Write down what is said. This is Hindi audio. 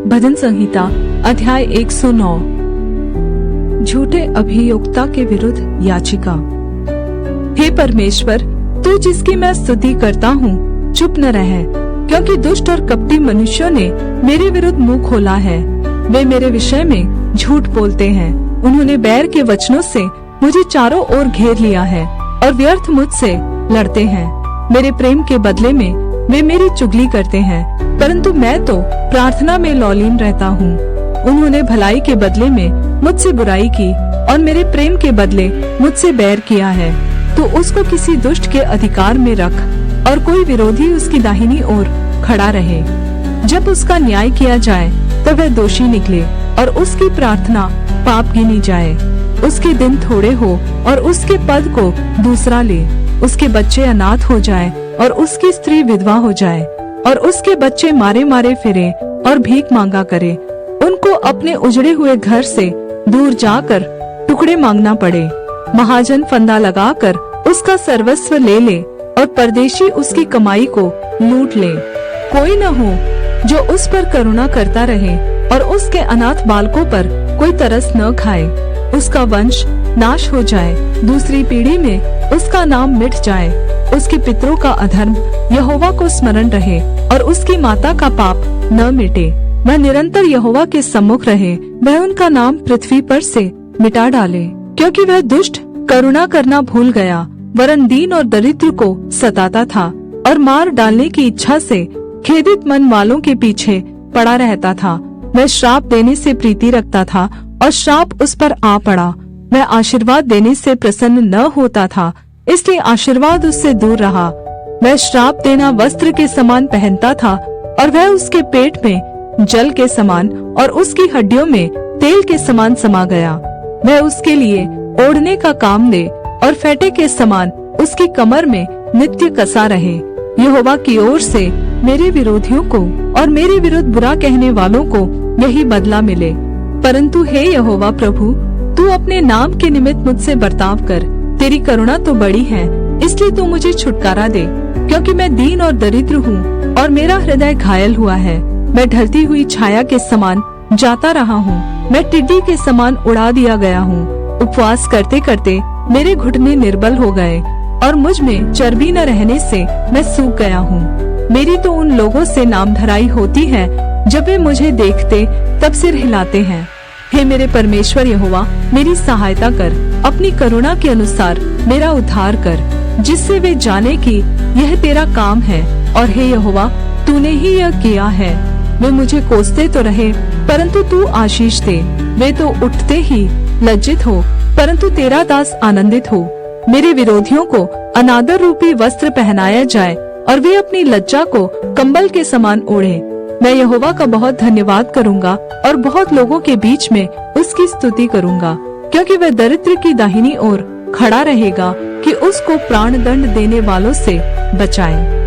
भजन संहिता अध्याय 109। झूठे अभियोक्ता के विरुद्ध याचिका। हे परमेश्वर, तू जिसकी मैं स्तुति करता हूँ, चुप न रह, क्योंकि दुष्ट और कपटी मनुष्यों ने मेरे विरुद्ध मुंह खोला है। वे मेरे विषय में झूठ बोलते हैं। उन्होंने बैर के वचनों से मुझे चारों ओर घेर लिया है और व्यर्थ मुझसे लड़ते हैं। मेरे प्रेम के बदले में वे मेरी चुगली करते हैं, परंतु मैं तो प्रार्थना में लौलीन रहता हूँ। उन्होंने भलाई के बदले में मुझसे बुराई की और मेरे प्रेम के बदले मुझसे बैर किया है। तो उसको किसी दुष्ट के अधिकार में रख और कोई विरोधी उसकी दाहिनी ओर खड़ा रहे। जब उसका न्याय किया जाए तब वह दोषी निकले और उसकी प्रार्थना पाप गिनी जाए। उसके दिन थोड़े हो और उसके पद को दूसरा ले। उसके बच्चे अनाथ हो जाए और उसकी स्त्री विधवा हो जाए और उसके बच्चे मारे मारे फिरे और भीख मांगा करे। उनको अपने उजड़े हुए घर से दूर जाकर टुकड़े मांगना पड़े। महाजन फंदा लगाकर उसका सर्वस्व ले ले और परदेशी उसकी कमाई को लूट ले। कोई न हो जो उस पर करुणा करता रहे और उसके अनाथ बालकों पर कोई तरस न खाए। उसका वंश नाश हो जाए, दूसरी पीढ़ी में उसका नाम मिट जाए। उसके पितरों का अधर्म यहोवा को स्मरण रहे और उसकी माता का पाप न मिटे। वह निरंतर यहोवा के सम्मुख रहे, वह उनका नाम पृथ्वी पर से मिटा डाले। क्योंकि वह दुष्ट करुणा करना भूल गया, वरन दीन और दरिद्र को सताता था और मार डालने की इच्छा से खेदित मन वालों के पीछे पड़ा रहता था। वह श्राप देने से प्रीति रखता था और श्राप उस पर आ पड़ा। वह आशीर्वाद देने से प्रसन्न न होता था, इसलिए आशीर्वाद उससे दूर रहा। वह श्राप देना वस्त्र के समान पहनता था और वह उसके पेट में जल के समान और उसकी हड्डियों में तेल के समान समा गया। वह उसके लिए ओढ़ने का काम दे और फेंटे के समान उसकी कमर में नित्य कसा रहे। यहोवा की ओर से मेरे विरोधियों को और मेरे विरुद्ध बुरा कहने वालों को यही बदला मिले। परंतु हे यहोवा प्रभु, तू अपने नाम के निमित्त मुझसे बर्ताव कर। तेरी करुणा तो बड़ी है, इसलिए तू मुझे छुटकारा दे, क्योंकि मैं दीन और दरिद्र हूँ और मेरा हृदय घायल हुआ है। मैं ढलती हुई छाया के समान जाता रहा हूँ, मैं टिड्डी के समान उड़ा दिया गया हूँ। उपवास करते करते मेरे घुटने निर्बल हो गए और मुझ में चर्बी न रहने से मैं सूख गया हूँ। मेरी तो उन लोगों से नामधराई होती है, जब वे मुझे देखते तब सिर हिलाते हैं। हे मेरे परमेश्वर यहोवा, मेरी सहायता कर, अपनी करुणा के अनुसार मेरा उद्धार कर, जिससे वे जाने कि यह तेरा काम है और हे यहोवा, तूने ही यह किया है। वे मुझे कोसते तो रहे, परंतु तू आशीष दे। वे तो उठते ही लज्जित हो, परंतु तेरा दास आनंदित हो। मेरे विरोधियों को अनादर रूपी वस्त्र पहनाया जाए और वे अपनी लज्जा को कंबल के समान ओढ़े। मैं यहोवा का बहुत धन्यवाद करूंगा और बहुत लोगों के बीच में उसकी स्तुति करूंगा, क्योंकि वह दरिद्र की दाहिनी ओर खड़ा रहेगा कि उसको प्राण दंड देने वालों से बचाए।